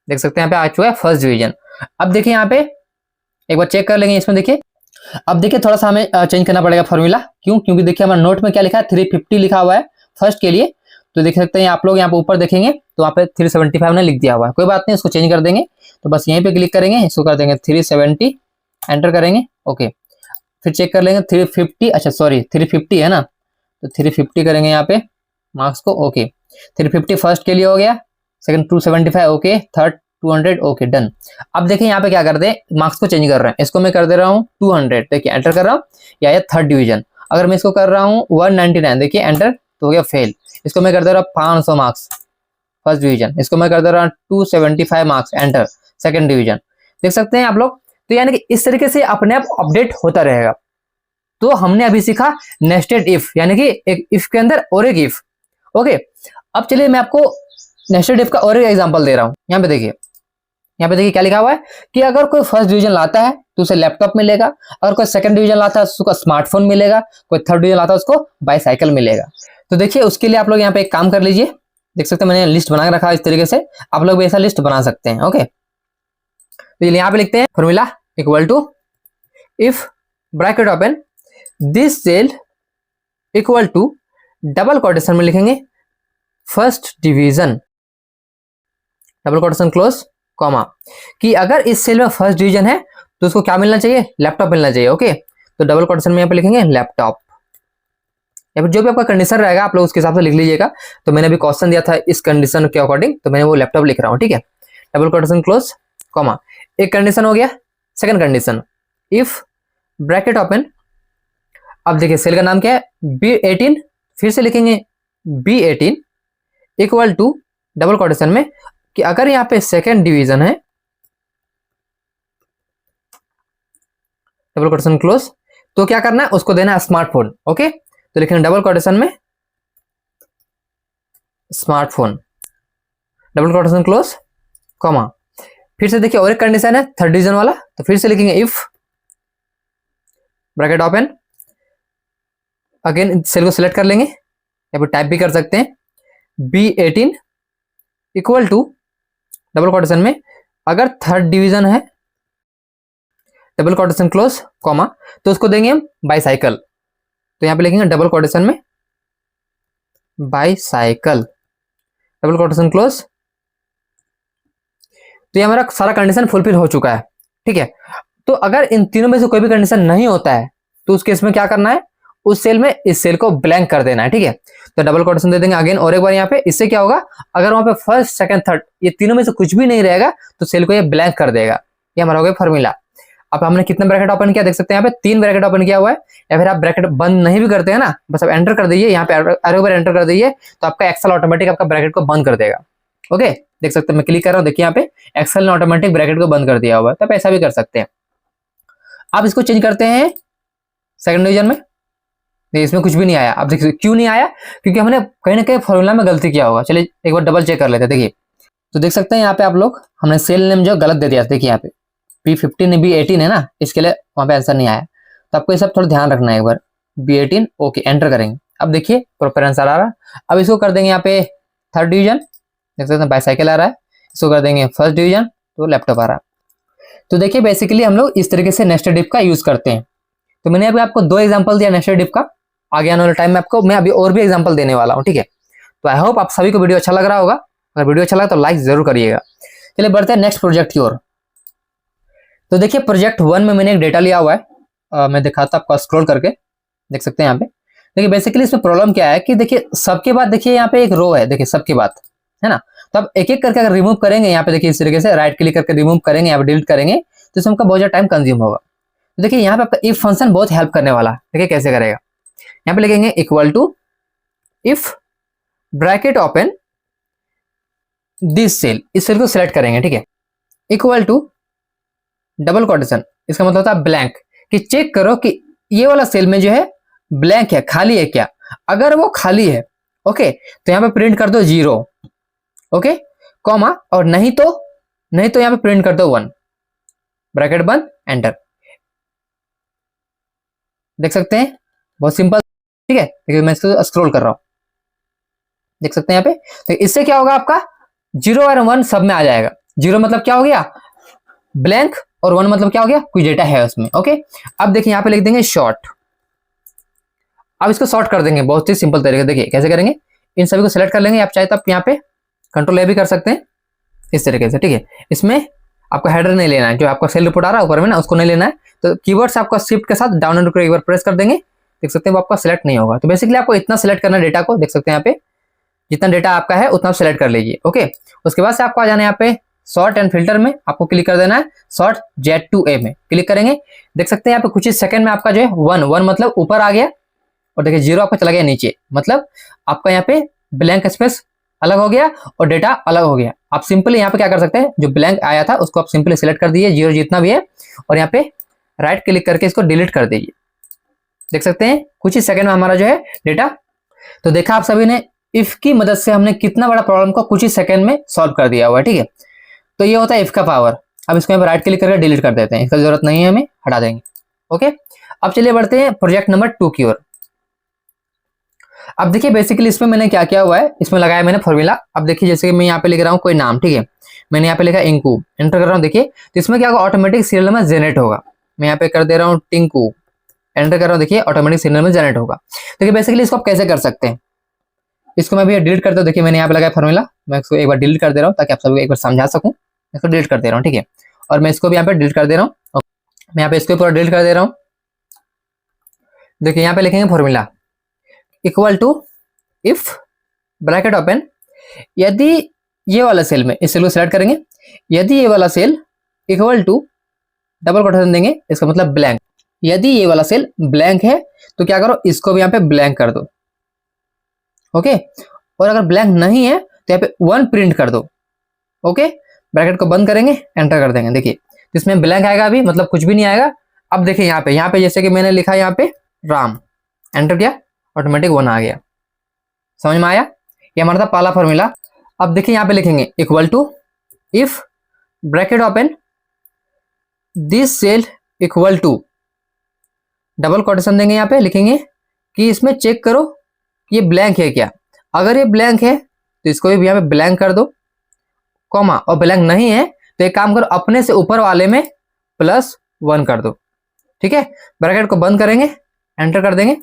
देख सकते हैं यहाँ पे आ चुका है फर्स्ट डिवीजन। अब देखिए यहाँ पे एक बार चेक कर लेंगे इसमें, देखिए अब देखिए थोड़ा सा हमें चेंज करना पड़ेगा फॉर्मूला। क्यों? क्योंकि देखिए हमारे नोट में क्या लिखा है, 350 लिखा हुआ है फर्स्ट के लिए। तो देख सकते हैं आप लोग यहाँ पे ऊपर देखेंगे तो वहाँ पे 375 ने लिख दिया हुआ है। कोई बात नहीं, इसको चेंज कर देंगे। तो बस यहीं पे क्लिक करेंगे, इसको कर देंगे 370, एंटर करेंगे। ओके, फिर चेक कर लेंगे 350, अच्छा सॉरी 350 है ना, तो 350 करेंगे यहाँ पे मार्क्स को। ओके, 350 फर्स्ट के लिए हो गया, second 275, okay, third 200, okay done. अब देखिए यहाँ पे क्या करते हैं, मार्क्स को चेंज कर रहे हैं। इसको मैं कर दे रहा हूँ 200, देखिए एंटर कर रहा हूँ, या ये थर्ड डिवीजन। अगर मैं इसको कर रहा हूँ 199, देखिए एंटर, तो हो गया फेल। इसको मैं कर दे रहा हूँ 500 मार्क्स फर्स्ट डिवीजन। इसको मैं कर दे रहा हूँ 275 मार्क्स, एंटर सेकंड डिवीजन। देख सकते हैं आप लोग। तो यानी कि इस तरीके से अपने आप अपडेट होता रहेगा। तो हमने अभी सीखा नेस्टेड इफ, यानी कि एक इफ के अंदर और एक इफ। ओके, अब चलिए मैं आपको नेस्टेड इफ का और एक एग्जांपल दे रहा हूं। यहाँ पे देखिए, यहाँ पे देखिए क्या लिखा हुआ है कि अगर कोई फर्स्ट डिवीजन लाता है तो उसे लैपटॉप मिलेगा, अगर कोई सेकंड डिवीजन लाता है तो उसको स्मार्टफोन मिलेगा, कोई थर्ड डिवीजन लाता है उसको बाईसाइकिल मिलेगा। तो देखिए उसके लिए आप लोग यहाँ पे एक काम कर लीजिए। देख सकते हैं मैंने लिस्ट बना के रखा है इस तरीके से, आप लोग भी ऐसा लिस्ट बना सकते हैं। ओके, तो यहाँ पे लिखते हैं formula equal to if bracket open this cell equal to double quotation में लिखेंगे first division, double quotation close, comma, कि अगर इस सेल में फर्स्ट डिवीजन है तो उसको क्या मिलना चाहिए, लैपटॉप मिलना चाहिए। ओके, तो डबल कोटेशन में यहाँ पे लिखेंगे लैपटॉप, या फिर जो भी आपका कंडीशन रहेगा आप लोग उसके हिसाब से लिख लीजिएगा। तो मैंने अभी क्वेश्चन दिया था इस कंडीशन के अकॉर्डिंग, तो मैंने वो लैपटॉप लिख रहा हूँ। ठीक है, डबल कोटेशन क्लोज, कॉमा, एक कंडीशन हो गया। Second condition, if bracket open, अब देखिए सेल का नाम क्या है, B18, फिर से लिखेंगे B18 equal to double quotation में कि अगर यहाँ पे सेकंड डिवीजन है, डबल कोटेशन क्लोज, तो क्या करना है, उसको देना है स्मार्टफोन। ओके, तो लिखेंगे डबल कोटेशन में smartphone, double quotation close, comma, फिर से देखिए और एक कंडीशन है थर्ड डिवीजन वाला, तो फिर से लिखेंगे if bracket open, again cell को सिलेक्ट कर लेंगे, या फिर टाइप भी कर सकते हैं B18 equal to double quotation में अगर थर्ड डिवीजन है, डबल कोटेशन क्लोज, कॉमा, तो उसको देंगे हम बाईसाइकिल। तो यहां पे लिखेंगे डबल कोटेशन में बाईसाइकिल, डबल कोटेशन क्लोज। तो ये हमारा सारा कंडीशन फुलफिल हो चुका है। ठीक है, तो अगर इन तीनों में से कोई भी कंडीशन नहीं होता है तो उस केस में क्या करना है, उस सेल में इस सेल को ब्लैंक कर देना है। ठीक है, तो डबल कोटेशन दे देंगे अगेन और एक बार यहाँ पे। इससे क्या होगा, अगर वहां पे फर्स्ट सेकंड थर्ड ये तीनों में से कुछ भी नहीं रहेगा तो सेल को ये ब्लैंक कर देगा। ये हमारा हो गया फॉर्मूला। अब हमने कितने ब्रैकेट ओपन किया, देख सकते हैं यहाँ पे 3 ब्रैकेट ओपन किया हुआ है। या फिर आप ब्रैकेट बंद नहीं भी करते हैं ना, बस आप एंटर कर दीजिए, यहाँ पे एक बार एंटर कर दीजिए तो आपका एक्सेल ऑटोमेटिक आपका ब्रैकेट को बंद कर देगा। ओके, देख सकते हैं मैं क्लिक कर रहा हूँ, देखिए यहाँ पे एक्सेल ने ऑटोमेटिक ब्रैकेट को बंद कर दिया हुआ है। तो आप ऐसा भी कर सकते हैं। आप इसको चेंज करते हैं सेकंड डिवीजन में, देखिए इसमें कुछ भी नहीं आया। अब देखिए क्यों नहीं आया, क्योंकि हमने कहीं ना कहीं फॉर्मूला में गलती किया होगा। चलिए एक बार डबल चेक कर लेते हैं। देखिए तो देख सकते हैं यहाँ पे आप लोग, हमने सेल नेम जो गलत दे दिया। देखिए यहाँ पे B15 B18 है ना, इसके लिए वहां पे आंसर नहीं आया। तो आपको ये सब थोड़ा ध्यान रखना है एक बार। B18, ओके, एंटर करेंगे। अब देखिए प्रॉपर आंसर आ रहा है। अब इसको कर देंगे यहाँ पे थर्ड डिवीजन, देख सकते हैं बाईसाइकिल आ रहा है। इसको कर देंगे फर्स्ट डिवीजन, तो लैपटॉप आ रहा है। तो देखिए बेसिकली हम लोग इस तरीके से नेस्टेड इफ का यूज करते हैं। तो मैंने अभी आपको 2 एग्जांपल दिया नेस्टेड इफ का, आगे आने वाले टाइम में आपको मैं अभी और भी एग्जांपल देने वाला हूँ। ठीक है, तो आई होप आप सभी को वीडियो अच्छा लग रहा होगा। अगर वीडियो अच्छा लगा तो लाइक जरूर करिएगा। चलिए बढ़ते हैं नेक्स्ट प्रोजेक्ट की ओर। तो देखिए प्रोजेक्ट 1 में मैंने एक डेटा लिया हुआ है, मैं दिखाता आपको स्क्रॉल करके, देख सकते हैं यहाँ पे। देखिए बेसिकली इसमें प्रॉब्लम क्या है कि देखिए सबके बाद देखिए यहाँ पे एक रो है, देखिए सबके बाद है ना। तो आप एक एक करके अगर रिमूव करेंगे यहाँ पे, देखिए इस तरीके से राइट क्लिक करके रिमूव करेंगे, यहाँ पे डिलीट करेंगे, तो इसमें आपका बहुत ज्यादा टाइम कंज्यूम होगा। तो देखिए यहाँ पे आपका इफ फंक्शन बहुत हेल्प करने वाला है। देखिए कैसे करेगा, यहाँ पे लिखेंगे equal to if bracket open this cell, इस सेल को सिलेक्ट करेंगे। ठीक है, इक्वल टू डबल कोटेशन, इसका मतलब होता है ब्लैंक, कि चेक करो कि ये वाला सेल में जो है ब्लैंक है, खाली है क्या। अगर वो खाली है ओके, तो यहाँ पे प्रिंट कर दो 0, ओके, कॉमा, और नहीं तो यहाँ पे प्रिंट कर दो 1, ब्रैकेट बंद, एंटर। देख सकते हैं बहुत सिंपल। ठीक है, देखिए मैं इसको स्क्रॉल कर रहा हूं, देख सकते हैं यहाँ पे। तो इससे क्या होगा, आपका 0 और 1 सब में आ जाएगा। 0 मतलब क्या हो गया, ब्लैंक, और 1 मतलब क्या हो गया, कुछ डेटा है उसमें। ओके, अब देखिए यहाँ पे लिख देंगे शॉर्ट। अब इसको शॉर्ट कर देंगे बहुत ही सिंपल तरीके। देखिए कैसे करेंगे, इन सभी को सिलेक्ट कर लेंगे। आप चाहे तो आप यहाँ पे कंट्रोल ए भी कर सकते हैं इस तरीके से, ठीक है। इसमें आपको हेडर नहीं लेना है, जो आपका सेल रिपोर्ट आ रहा है ऊपर में ना, उसको नहीं लेना है। तो कीवर्ड से आपका शिफ्ट के साथ डाउन एरो को एक बार प्रेस कर देंगे, देख सकते हैं वो आपका सिलेक्ट नहीं होगा। तो बेसिकली आपको इतना सिलेक्ट करना है डेटा को, देख सकते हैं यहाँ पे जितना डेटा आपका है उतना सिलेक्ट कर लीजिए। ओके, उसके बाद से आपको आ जाना है यहाँ पे शॉर्ट एंड फिल्टर में, आपको क्लिक कर देना है शॉर्ट Z2A में क्लिक करेंगे। देख सकते हैं यहाँ पे कुछ ही सेकंड में आपका जो है 1 मतलब ऊपर आ गया, और देखिए 0 आपका चला गया नीचे, मतलब आपका यहाँ पे ब्लैंक स्पेस अलग हो गया और डेटा अलग हो गया। आप सिंपली यहाँ पे क्या कर सकते हैं, जो ब्लैंक आया था उसको आप सिंपली सिलेक्ट कर दीजिए, 0 जितना भी है, और यहाँ पे राइट क्लिक करके इसको डिलीट कर दीजिए। देख सकते हैं कुछ ही सेकंड में हमारा जो है डेटा। तो देखा आप सभी ने इफ की मदद से हमने कितना बड़ा प्रॉब्लम को कुछ ही सेकंड में सॉल्व कर दिया हुआ है, ठीक है। तो ये होता है इफ का पावर। अब इसको यहाँ पे राइट क्लिक करके डिलीट कर देते हैं, इसका जरूरत नहीं है, हमें हटा देंगे। ओके, अब चलिए बढ़ते हैं प्रोजेक्ट नंबर 2 की ओर। अब देखिए बेसिकली इसमें मैंने क्या किया हुआ है, इसमें लगाया मैंने फॉर्मूला। अब देखिए जैसे कि मैं यहाँ पे लिख रहा हूँ कोई नाम, ठीक है, मैंने यहाँ पे लिखा इंकू, एंटर कर रहा हूँ। देखिए तो इसमें क्या होगा, ऑटोमेटिक सीरियल नंबर जनरेट होगा। मैं यहाँ पे कर दे रहा हूँ टिंकू, एंटर कर रहा हूँ, देखिए ऑटोमेटिक सीरियल नंबर जनरेट होगा। देखिए बेसिकली इसको आप कैसे कर सकते हैं, इसको मैं भी डिलीट करता हूँ। देखिए मैंने यहाँ पे लगाया फॉर्मूला, मैं इसको एक बार डिलीट कर दे रहा हूँ ताकि आप सबको एक बार समझा सकूँ। इसको डिलीट कर दे रहा हूँ, ठीक है, और मैं इसको भी यहाँ पे डिलीट कर दे रहा हूँ। मैं यहाँ पे इसको पूरा डिलीट कर दे रहा हूँ। देखिए यहाँ पे लिखेंगे formula equal to if bracket open, यदि ये वाला सेल में, इस सेल को सिलेक्ट करेंगे, यदि ये वाला cell equal to double quotation देंगे, इसका मतलब ब्लैंक। यदि ये वाला सेल ब्लैंक है तो क्या करो, इसको भी यहाँ पे ब्लैंक कर दो। ओके, और अगर ब्लैंक नहीं है तो यहाँ पे 1 प्रिंट कर दो। ओके, ब्रैकेट को बंद करेंगे, एंटर कर देंगे। देखिए इसमें ब्लैंक आएगा अभी, मतलब कुछ भी नहीं आएगा। अब देखिए यहाँ पे जैसे कि मैंने लिखा यहाँ पे राम, एंटर किया, ऑटोमेटिक 1 आ गया। समझ में आया, ये हमारा था पहला फॉर्मूला। अब देखिए यहाँ पे लिखेंगे equal to if bracket open this cell equal to, double quotation देंगे, यहाँ पे लिखेंगे कि इसमें चेक करो ये ब्लैंक है क्या। अगर ये ब्लैंक है तो इसको भी यहाँ पे ब्लैंक कर दो, कॉमा, और ब्लैंक नहीं है तो एक काम करो, अपने से ऊपर वाले में +1 कर दो। ठीक है, ब्रैकेट को बंद करेंगे, एंटर कर देंगे।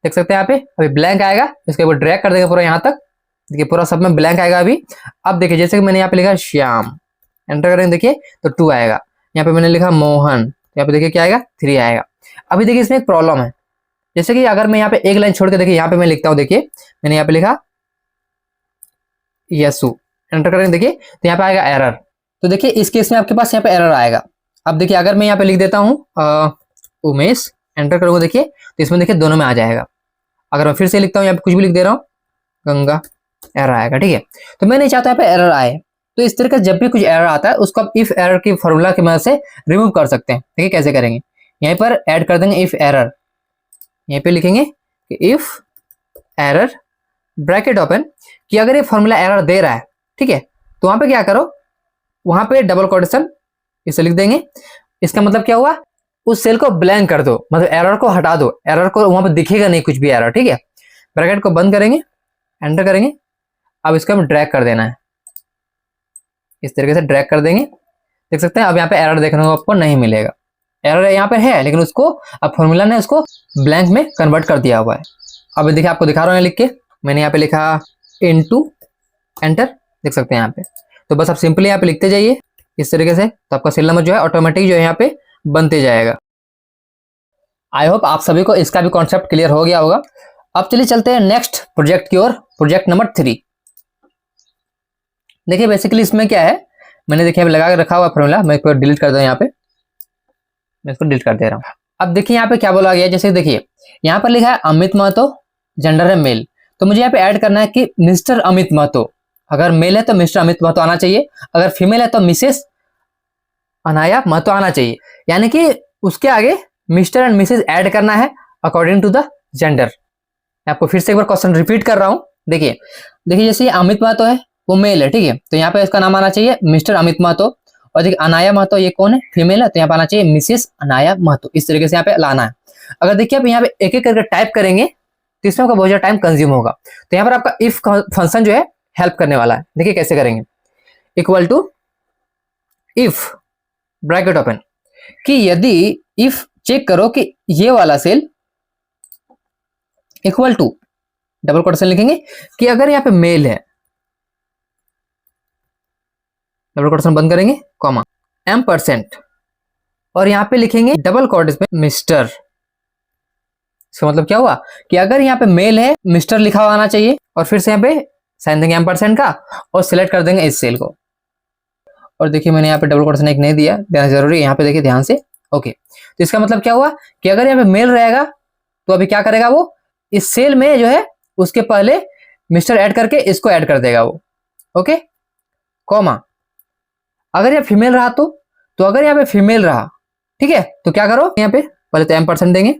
देख सकते हैं यहाँ पे अभी ब्लैंक आएगा, इसके ऊपर ड्रैग कर देंगे पूरा यहाँ तक। देखिए पूरा सब में ब्लैंक आएगा अभी। अब देखिए जैसे कि मैंने यहाँ पे लिखा श्याम, एंटर करेंगे, देखिए तो 2 आएगा। यहाँ पे मैंने लिखा मोहन, यहाँ पे देखिए क्या आएगा, 3 आएगा। अभी देखिए इसमें एक प्रॉब्लम है, जैसे कि अगर मैं यहाँ पे एक लाइन छोड़ के देखिए यहाँ पे मैं लिखता हूँ, देखिए मैंने यहाँ पे लिखा यसु, एंटर करेंगे, देखिए तो यहाँ पे आएगा एरर। तो देखिए इस केस में आपके पास यहाँ पे एरर आएगा। अब देखिए अगर मैं यहाँ पे लिख देता हूँ उमेश, एंटर करूंगा, देखिए तो इसमें देखिए दोनों में आ जाएगा। अगर मैं फिर से लिखता हूँ, यहाँ पे कुछ भी लिख दे रहा हूँ, गंगा, एरर आएगा। ठीक है, तो मैं नहीं चाहता यहाँ पे एरर आए। तो इस तरह का जब भी कुछ एरर आता है उसको आप इफ एरर की फॉर्मूला की मदद से रिमूव कर सकते हैं। देखिए कैसे करेंगे, यहीं पर ऐड कर देंगे इफ एरर, यहीं पे लिखेंगे कि इफ एरर ब्रैकेट ओपन, कि अगर ये फॉर्मूला एरर दे रहा है, ठीक है, तो वहां पे क्या करो, वहां पे डबल कोटेशन इसे लिख देंगे। इसका मतलब क्या हुआ, उस सेल को ब्लैंक कर दो, मतलब एरर को हटा दो, एरर को वहां पे दिखेगा नहीं कुछ भी एरर। ठीक है, ब्रैकेट को बंद करेंगे, एंटर करेंगे। अब इसको हम ड्रैग कर देना है, इस तरीके से ड्रैग कर देंगे। देख सकते हैं अब यहाँ पे एरर देखने को आपको नहीं मिलेगा, एरर यहाँ पे है लेकिन उसको अब फॉर्मूला ने उसको ब्लैंक में कन्वर्ट कर दिया हुआ है। अब देखिए आपको दिखा रहा हूँ लिख के, मैंने यहाँ पे लिखा इनटू, एंटर, देख सकते हैं यहाँ पे। तो बस आप सिंपली यहाँ पे लिखते जाइए इस तरीके से, तो आपका सेल नंबर जो है ऑटोमेटिक जो है यहाँ पे बनते जाएगा। आई होप आप सभी को इसका भी कॉन्सेप्ट क्लियर हो गया होगा। अब चलिए चलते हैं नेक्स्ट प्रोजेक्ट की ओर, प्रोजेक्ट नंबर 3। देखिए बेसिकली इसमें क्या है, मैंने देखिए लगा के रखा हुआ फॉर्मूला, मैं इसको डिलीट कर दूं, यहाँ पे मैं इसको डिलीट कर दे रहा हूँ। अब देखिए यहाँ पे क्या बोला गया, जैसे देखिए यहाँ पर लिखा है अमित महतो, जेंडर है मेल, तो मुझे यहाँ पे ऐड करना है कि मिस्टर अमित महतो। अगर मेल है तो मिस्टर अमित महतो आना चाहिए, अगर फीमेल है तो मिसेस अनाया महतो आना चाहिए, यानी कि उसके आगे मिस्टर एंड मिसेस ऐड करना है अकॉर्डिंग टू द जेंडर। आपको फिर से एक बार क्वेश्चन रिपीट कर रहा हूँ। देखिए जैसे ये अमित महतो है, वो मेल है, ठीक है, तो यहाँ पे इसका नाम आना चाहिए मिस्टर अमित महतो। और देखिए अनाया महतो ये कौन है, फीमेल है, तो यहाँ पे आना चाहिए मिसेस अनाया महतो। इस तरीके से यहाँ पे लाना है। अगर देखिए आप यहाँ पे एक एक करके टाइप करेंगे तो इसमें आपका बहुत ज्यादा टाइम कंज्यूम होगा। तो यहाँ पर आपका इफ फंक्शन जो है हेल्प करने वाला है। देखिए कैसे करेंगे, equal to if bracket open, कि यदि इफ चेक करो कि ये वाला cell equal to, double quotation लिखेंगे कि अगर यहाँ पे मेल है, डबल कोटेशन बंद करेंगे, कॉमा M%, और यहाँ पे लिखेंगे डबल कोटेशन में मिस्टर। इसका मतलब क्या हुआ कि अगर यहाँ पे मेल है, मिस्टर लिखा हुआ आना चाहिए, और फिर से यहाँ पे साइन देंगे M% का और सिलेक्ट कर देंगे इस सेल को। और देखिए मैंने यहाँ पे डबल कोटेशन एक नहीं दिया, देना जरूरी है, यहाँ पे देखिए ध्यान से। ओके, तो इसका मतलब क्या हुआ कि अगर यहाँ पे मेल रहेगा तो अभी क्या करेगा वो, इस सेल में जो है उसके पहले मिस्टर ऐड करके इसको ऐड कर देगा वो। ओके, कॉमा अगर ये फीमेल रहा तो अगर यहाँ पे फीमेल रहा, ठीक है, तो क्या करो, यहाँ पे पहले तो M% देंगे,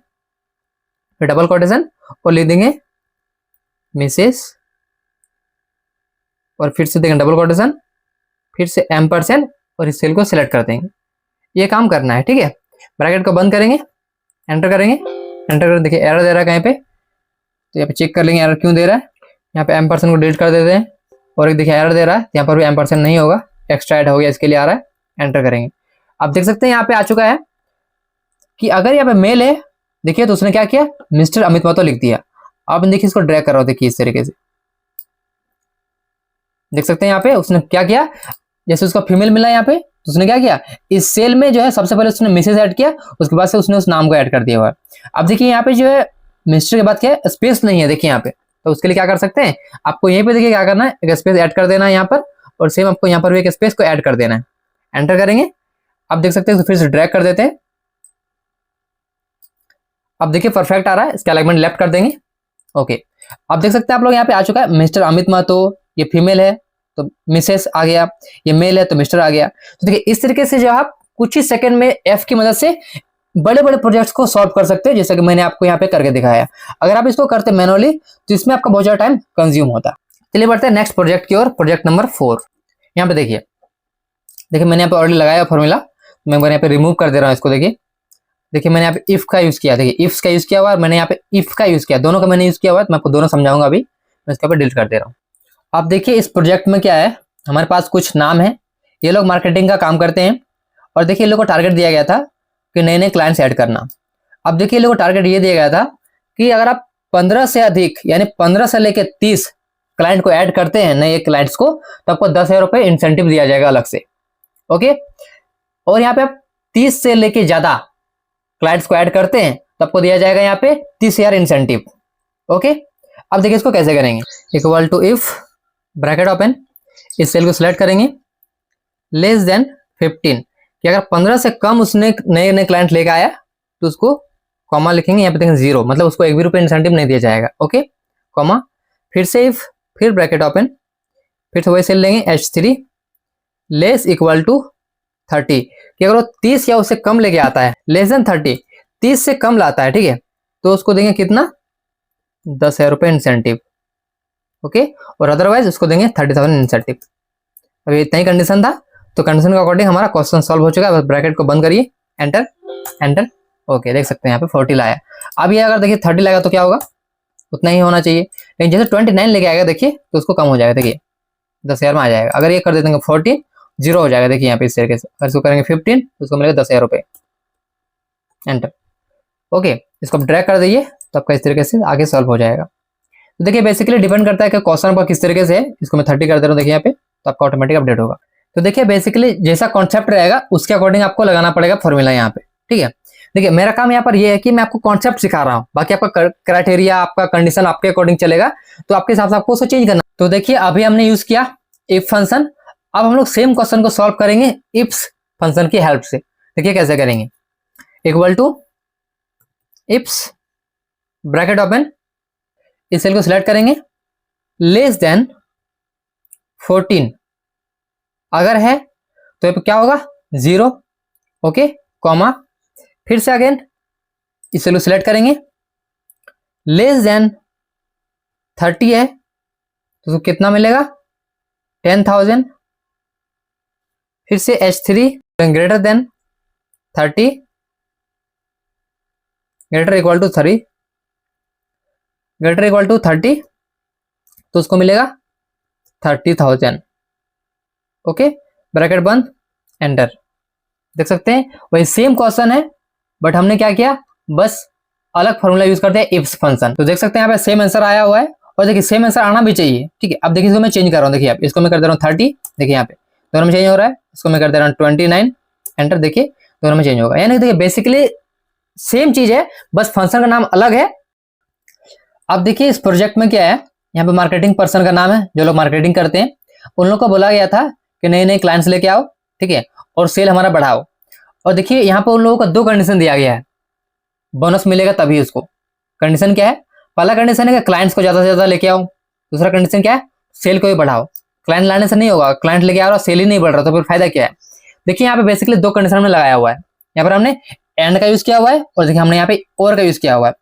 फिर डबल कोटेशन और लिख देंगे मिसेस, और फिर से देंगे डबल कोटेशन, फिर से M% और इस सेल को सिलेक्ट कर देंगे। ये काम करना है, ठीक है। ब्रैकेट को बंद करेंगे, एंटर करेंगे, एंटर कर देखिए एरर दे रहा है कहीं पे, तो यहाँ पे चेक कर लेंगे एरर क्यों दे रहा है। यहाँ पे M% को डिलीट कर देते हैं, और एक देखिए एरर दे रहा है, यहाँ पर भी M% नहीं होगा, एक्स्ट्रा ऐड हो गया, इसके लिए आ रहा है, एंटर करेंगे। आप देख सकते हैं यहाँ पे आ चुका है कि अगर यहाँ पे मेल है, देखिए तो उसने क्या किया, मिस्टर अमित महतो लिख दिया। आप देखिए इसको ड्रैग कर रहा हो, देखिए इस तरीके से देख सकते हैं यहाँ पे उसने क्या किया, जैसे उसका फीमेल मिला यहाँ पे, तो उसने क्या किया, इस सेल में जो है सबसे पहले उसने मिसेस ऐड किया, उसके बाद से उसने उस नाम को ऐड कर दिया हुआ। अब देखिए यहाँ पे जो है मिस्टर के बाद क्या है, स्पेस नहीं है, देखिए यहाँ पे, तो उसके लिए क्या कर सकते हैं, आपको यहीं पे देखिए क्या करना है, एक स्पेस ऐड कर देना है यहाँ पर, और सेम आपको यहाँ पर भी एक स्पेस को ऐड कर देना है, एंटर करेंगे। आप देख सकते हैं, तो फिर से ड्रैग कर देते हैं। अब देखिए परफेक्ट आ रहा है, इसका अलाइनमेंट लेफ्ट कर देंगे। ओके, आप देख सकते हैं आप लोग यहाँ पे आ चुका है मिस्टर अमित महतो, ये फीमेल है तो मिसेस आ गया, ये मेल है तो मिस्टर आ गया। तो देखिए इस तरीके से जो आप कुछ ही सेकंड में एफ की मदद से बड़े बड़े प्रोजेक्ट्स को सॉल्व कर सकते हैं, जैसे कि मैंने आपको यहाँ पे करके दिखाया। अगर आप इसको करते मैनुअली तो इसमें आपका बहुत ज्यादा टाइम कंज्यूम होता। चलिए बढ़ते हैं नेक्स्ट प्रोजेक्ट की ओर, प्रोजेक्ट नंबर 4। यहाँ पे देखिए मैंने यहाँ पे ऑलरेडी लगाया फॉर्मूला, मैं यहाँ पे रिमूव कर दे रहा हूँ इसको। देखिए मैंने यहाँ पे इफ का यूज किया, देखिए इफ का यूज किया हुआ, मैंने यहाँ पे इफ का यूज किया, दोनों का मैंने यूज किया हुआ है, तो मैं आपको दोनों समझाऊंगा अभी। मैं इसके ऊपर डिलीट कर दे रहा हूँ। आप देखिए इस प्रोजेक्ट में क्या है, हमारे पास कुछ नाम है, ये लोग मार्केटिंग का काम करते हैं, और देखिए ये लोग को टारगेट दिया गया था कि नए नए क्लाइंट्स ऐड करना। अब देखिए ये लोग को टारगेट ये दिया गया था कि अगर आप 15 से अधिक, यानी 15 से लेकर 30 क्लाइंट को ऐड करते हैं, नए क्लाइंट्स को, तो आपको 10,000 रुपये इंसेंटिव दिया जाएगा अलग से। ओके, और यहाँ पे आप 30 से लेके ज्यादा क्लाइंट्स को ऐड करते हैं तो आपको दिया जाएगा यहाँ पे 30,000 इंसेंटिव। ओके, अब देखिए इसको कैसे करेंगे, equal to if bracket open, इस सेल को सिलेक्ट करेंगे, लेस देन 15, कि अगर 15 से कम उसने नए नए क्लाइंट लेकर आया तो उसको कॉमा लिखेंगे, यहाँ पे देखेंगे 0, मतलब उसको 1 भी रुपये इंसेंटिव नहीं दिया जाएगा। ओके, कॉमा, फिर से इफ, फिर ब्रैकेट ओपन, फिर से वही सेल लेंगे H3, लेस इक्वल टू 30, कि अगर वो 30 या उससे कम लेके आता है, लेस देन 30, 30 से कम लाता है, ठीक है, तो उसको देंगे कितना, 10,000 रुपये इंसेंटिव। ओके, और अदरवाइज उसको देंगे 30,000 इंसेंटिव। अभी इतना ही कंडीशन था, तो कंडीशन के अकॉर्डिंग हमारा क्वेश्चन सॉल्व हो चुका है। बस ब्रैकेट को बंद करिए, एंटर एंटर। ओके, देख सकते हैं यहाँ पे 40 लाया। अब ये अगर देखिए 30 लाएगा तो क्या होगा, उतना ही होना चाहिए, लेकिन जैसे 29 लेके आएगा देखिए तो उसको कम हो जाएगा, देखिए 10,000 में आ जाएगा। अगर ये कर देते हैं 14, 0 हो जाएगा, देखिए यहाँ पे इस तरीके से। अगर इसको करेंगे 15 तो उसको मिलेगा 10,000 रुपये, एंटर। ओके, इसको ड्रैग कर दीजिए तो आपका इस तरीके से आगे सॉल्व हो जाएगा। तो देखिए बेसिकली डिपेंड करता है कि क्वेश्चन पर किस तरीके से है। इसको मैं 30 कर दे रहा हूँ, देखिए यहाँ पे, तो आपका ऑटोमेटिक अपडेट होगा। तो देखिए बेसिकली जैसा कॉन्सेप्ट रहेगा उसके अकॉर्डिंग आपको लगाना पड़ेगा फॉर्मूला यहाँ पे, ठीक है। देखिए मेरा काम यहाँ पर ये है कि मैं आपको कॉन्सेप्ट सिखा रहा हूँ, बाकी आपका क्राइटेरिया, आपका कंडीशन आपके अकॉर्डिंग चलेगा, तो आपके हिसाब से आपको उसको चेंज करना। तो देखिए अभी हमने यूज किया इफ फंक्शन, अब हम लोग सेम क्वेश्चन को सॉल्व करेंगे इफ्स फंक्शन की हेल्प से। देखिए कैसे करेंगे, equal to IFS bracket open, इस सेल को सिलेक्ट करेंगे, लेस देन 14, अगर है तो ये क्या होगा 0। ओके, कॉमा, फिर से अगेन इस सेल को सिलेक्ट करेंगे, लेस देन 30 है तो कितना मिलेगा 10,000। फिर से H3 greater than 30, greater equal to 3, greater equal to 30, तो उसको मिलेगा 30,000। ओके, ब्रैकेट बंद, एंटर। देख सकते हैं वही सेम क्वेश्चन है, बट हमने क्या किया, बस अलग फॉर्मूला यूज करते हैं इफ फंक्शन। तो देख सकते हैं यहाँ पे सेम आंसर आया हुआ है, और देखिए सेम आंसर आना भी चाहिए, ठीक है। अब देखिए इसको मैं चेंज कर रहा हूँ, देखिए आप इसको मैं कर दे रहा हूँ 30, देखिए यहाँ पे दोनों में चेंज हो रहा है, इसको मैं कर दे रहा हूँ 29, एंटर, देखिए दोनों में चेंज होगा। यानी देखिए बेसिकली सेम चीज है, बस फंक्शन का नाम अलग है। अब देखिए इस प्रोजेक्ट में क्या है, यहाँ पे मार्केटिंग पर्सन का नाम है, जो लोग मार्केटिंग करते हैं उन लोग को बोला गया था कि नए नए क्लाइंट्स लेके आओ, ठीक है, और सेल हमारा बढ़ाओ। और देखिए यहाँ पे उन लोगों को 2 कंडीशन दिया गया है, बोनस मिलेगा तभी उसको। कंडीशन क्या है, पहला कंडीशन है कि क्लाइंट्स को ज्यादा से ज्यादा लेके आओ, दूसरा कंडीशन क्या है, सेल को भी बढ़ाओ। क्लाइंट लाने से नहीं होगा, क्लाइंट लेके आ रहा सेल ही नहीं बढ़ रहा, तो फिर फायदा क्या है। देखिए यहाँ पे बेसिकली 2 कंडीशन में लगाया हुआ है, यहाँ पर हमने एंड का यूज किया हुआ है, और देखिए हमने यहाँ पे और का यूज किया हुआ है।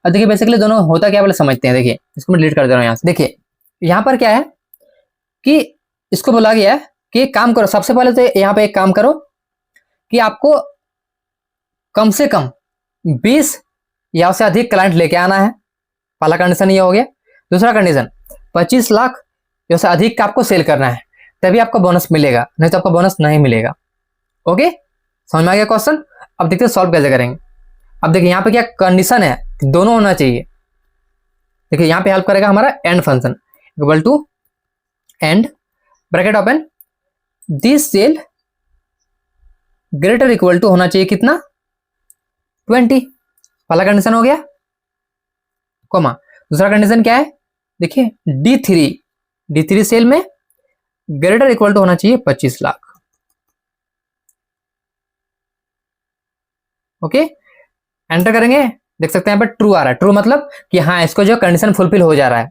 अब देखिए बेसिकली दोनों होता क्या पहले समझते हैं। देखिए इसको मैं डिलीट कर दे रहा हूँ यहाँ से। देखिए यहाँ पर क्या है कि इसको बोला गया है कि काम करो, सबसे पहले तो यहाँ पे एक काम करो कि आपको कम से कम 20 या उससे अधिक क्लाइंट लेके आना है, पहला कंडीशन ये हो गया। दूसरा कंडीशन 25 लाख या उससे अधिक का आपको सेल करना है, तभी आपको बोनस मिलेगा, नहीं तो आपको बोनस नहीं मिलेगा। ओके, समझ में आ गया क्वेश्चन। अब देखते हैं सॉल्व कैसे करेंगे। अब देखिए यहाँ पे क्या कंडीशन है, दोनों होना चाहिए। देखिए यहाँ पे हेल्प करेगा हमारा and function, equal to and bracket open, this cell greater equal to होना चाहिए कितना, 20, पहला कंडीशन हो गया, कोमा। दूसरा कंडीशन क्या है, देखिए D3 सेल में ग्रेटर इक्वल टू होना चाहिए 25 लाख। ओके, एंटर करेंगे, देख सकते हैं यहाँ पर ट्रू आ रहा है। ट्रू मतलब कि हाँ इसको जो कंडीशन फुलफिल हो जा रहा है,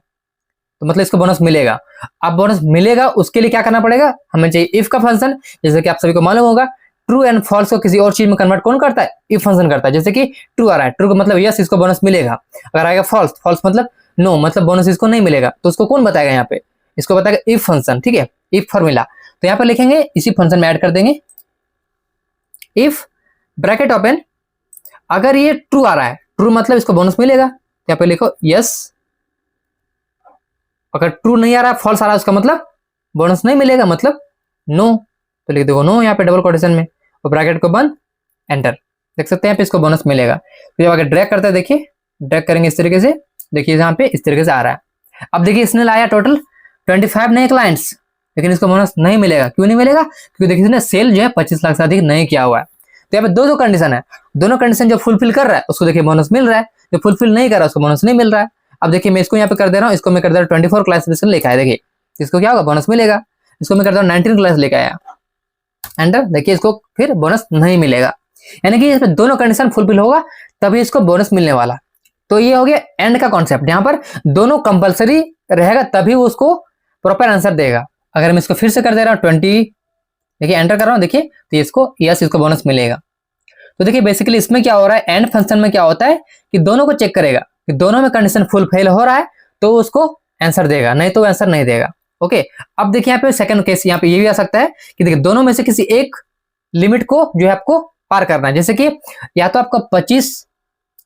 तो मतलब इसको बोनस मिलेगा। अब बोनस मिलेगा उसके लिए क्या करना पड़ेगा, हमें चाहिए इफ का फंक्शन। जैसे कि आप सभी को मालूम होगा, ट्रू एंड फॉल्स को किसी और चीज में कन्वर्ट कौन करता है, इफ फंक्शन करता है। जैसे कि ट्रू आ रहा है, ट्रू का मतलब यस इसको बोनस मिलेगा। अगर आएगा फॉल्स, फॉल्स मतलब नो, मतलब बोनस इसको नहीं मिलेगा, तो उसको कौन बताएगा, यहाँ पे इसको बताएगा इफ फंक्शन, ठीक है, इफ फॉर्मूला। तो यहाँ पे लिखेंगे, इसी फंक्शन में ऐड कर देंगे, इफ ब्रैकेट ओपन, अगर ये ट्रू आ रहा है, ट्रू मतलब इसको बोनस मिलेगा, यहाँ पे लिखो यस। अगर ट्रू नहीं आ रहा, फॉल्स आ रहा है, उसका मतलब बोनस नहीं मिलेगा, मतलब नो, तो लिख दो नो यहाँ पे डबल कोटेशन में, और ब्रैकेट को बंद, एंटर। देख सकते हैं यहाँ पे इसको बोनस मिलेगा। तो जब अगर ड्रैग करते हैं, देखिए ड्रैग करेंगे इस तरीके से, देखिए यहाँ पे इस तरीके से आ रहा है। अब देखिए इसने लाया टोटल 25 नए क्लाइंट्स, लेकिन इसको बोनस नहीं मिलेगा। क्यों नहीं मिलेगा, क्योंकि देखिए इसने सेल जो है 25 लाख से अधिक नहीं किया हुआ है। तो यहाँ पे दो कंडीशन है, दोनों कंडीशन जो फुलफिल कर रहा है उसको देखिए बोनस मिल रहा है, जो फुलफिल नहीं कर रहा है उसको बोनस नहीं मिल रहा है। अब देखिए मैं इसको यहाँ पे कर दे रहा हूँ, इसको मैं कर दे रहा हूँ 24 क्लासिफिकेशन लिखा है, देखिए इसको क्या होगा, बोनस मिलेगा। इसको मैं कर दे रहा हूँ 19 क्लास लेके आया, एंटर, देखिए इसको फिर बोनस नहीं मिलेगा। यानी कि इसमें दोनों कंडीशन फुलफिल होगा तभी इसको बोनस मिलने वाला। तो ये हो गया एंड का कॉन्सेप्ट, यहाँ पर दोनों कंपलसरी रहेगा तभी वो उसको प्रॉपर आंसर देगा। अगर मैं इसको फिर से कर दे रहा हूँ 20, देखिए एंटर कर रहा हूँ, देखिए तो इसको यस इसको बोनस मिलेगा। तो देखिए बेसिकली इसमें क्या हो रहा है, एंड फंक्शन में क्या होता है कि दोनों को चेक करेगा कि दोनों में कंडीशन फुलफिल हो रहा है तो उसको आंसर देगा, नहीं तो आंसर नहीं देगा। ओके, अब देखिए यहाँ पे सेकंड केस, यहाँ पे ये भी आ सकता है कि देखिए दोनों में से किसी एक लिमिट को जो है आपको पार करना है। जैसे कि या तो आपको 25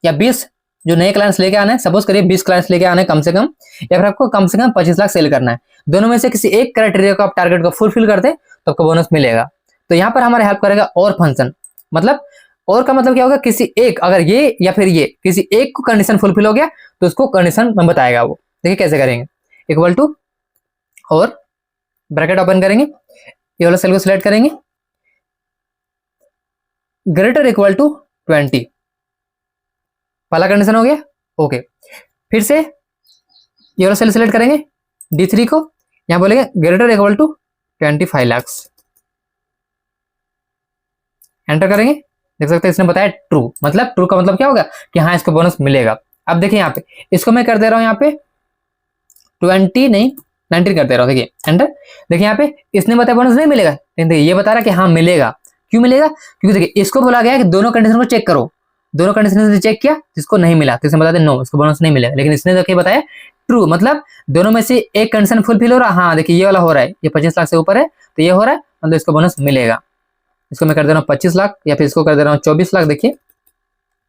या 20 जो नए क्लाइंट्स लेके आने हैं, सपोज करिए 20 क्लाइंट्स लेके आने कम से कम, या फिर आपको कम से कम 25 लाख सेल करना है। दोनों में से किसी एक क्राइटेरिया को आप टारगेट को फुलफिल करते तो आपको बोनस मिलेगा। तो यहाँ पर हमारे हेल्प करेगा और फंक्शन, मतलब और का मतलब क्या होगा, किसी एक, अगर ये या फिर ये किसी एक को कंडीशन फुलफिल हो गया तो उसको कंडीशन में बताएगा वो। देखिए कैसे करेंगे, इक्वल टू और ब्रैकेट ओपन करेंगे, ये वाला सेल को सिलेक्ट करेंगे, ग्रेटर इक्वल टू 20, पहला कंडीशन हो गया। ओके, फिर से ये वाला सेल सिलेक्ट करेंगे, D3 को, यहां बोलेंगे greater equal to 25 lakh, enter करेंगे। देख सकते हैं इसने बताया ट्रू, मतलब ट्रू का मतलब क्या होगा कि हाँ इसको बोनस मिलेगा। अब देखिए यहाँ पे इसको मैं कर दे रहा हूँ यहाँ पे 20 नहीं 19 कर दे रहा हूँ, देखिए एंटर। देखिए यहाँ पे इसने बताया बोनस नहीं मिलेगा, लेकिन देखिए ये बता रहा है कि हाँ मिलेगा। क्यों मिलेगा, क्योंकि देखिए इसको बोला गया है कि दोनों कंडीशन को चेक करो, दोनों कंडीशन से चेक किया जिसको नहीं मिला तो इसने बता दिया नो इसको बोनस नहीं मिलेगा, लेकिन इसने देखिए बताया ट्रू, मतलब दोनों में से एक कंडीशन फुलफिल हो रहा है। हाँ देखिए ये वाला हो रहा है, ये 25 लाख से ऊपर है तो ये हो रहा है, मतलब इसको बोनस मिलेगा। इसको मैं कर दे रहा हूँ 25 लाख या फिर इसको कर दे रहा हूँ 24 लाख, देखिए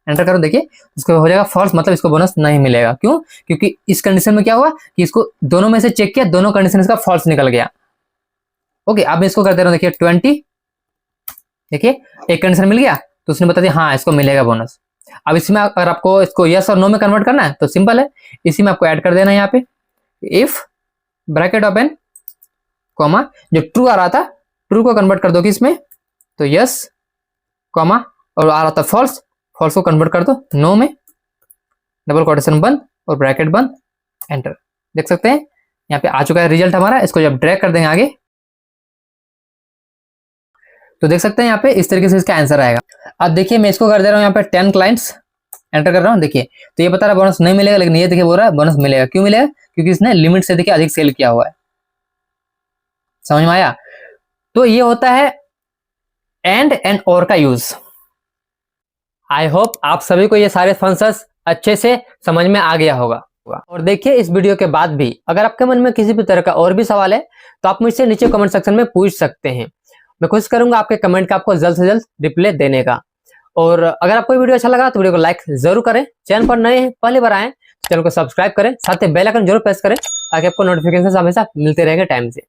एंटर करो, देखिए इसको हो जाएगा फॉल्स, मतलब इसको बोनस नहीं मिलेगा। क्यों, क्योंकि इस कंडीशन में क्या हुआ कि इसको दोनों में से चेक किया, दोनों कंडीशन इसका फॉल्स निकल गया। ओके, अब मैं इसको कर दे रहा हूँ, देखिए 20, देखिए एक कंडीशन मिल गया तो उसने बता दिया हाँ इसको मिलेगा बोनस। अब इसमें अगर आपको इसको यस और नो में कन्वर्ट करना है तो सिंपल है, इसी में आपको ऐड कर देना है यहाँ पे इफ ब्रैकेट ओपन कॉमा, जो ट्रू आ रहा था ट्रू को कन्वर्ट कर दो किसमें, तो यस कॉमा, और आ रहा था फॉल्स, फॉल्स को कन्वर्ट कर दो नो में, डबल कोटेशन बंद और ब्रैकेट बंद, एंटर। देख सकते हैं यहाँ पे आ चुका है रिजल्ट हमारा। इसको जब ड्रैग कर देंगे आगे तो देख सकते हैं यहाँ पे इस तरीके से इसका आंसर आएगा। अब देखिए मैं इसको कर दे रहा हूँ यहाँ पे 10 क्लाइंट्स, एंटर कर रहा हूँ। देखिए तो ये बता रहा है बोनस नहीं मिलेगा, लेकिन ये देखिए बोल रहा है बोनस मिलेगा। क्यों मिलेगा? क्योंकि इसने लिमिट से देखिए अधिक सेल किया हुआ है। समझ में आया? तो ये होता है एंड और का यूज। आई होप आप सभी को ये सारे फंक्शंस अच्छे से समझ में आ गया होगा। और देखिए इस वीडियो के बाद भी अगर आपके मन में किसी भी तरह का और भी सवाल है तो आप मुझसे नीचे कमेंट सेक्शन में पूछ सकते हैं। मैं कोशिश करूंगा आपके कमेंट का आपको जल्द से जल्द रिप्लाई देने का। और अगर आपको वीडियो अच्छा लगा तो वीडियो को लाइक जरूर करें। चैनल पर नए हैं पहली बार आए चैनल को सब्सक्राइब करें, साथ ही बेल आइकन जरूर प्रेस करें ताकि आपको नोटिफिकेशन हमेशा मिलते रहेंगे टाइम से।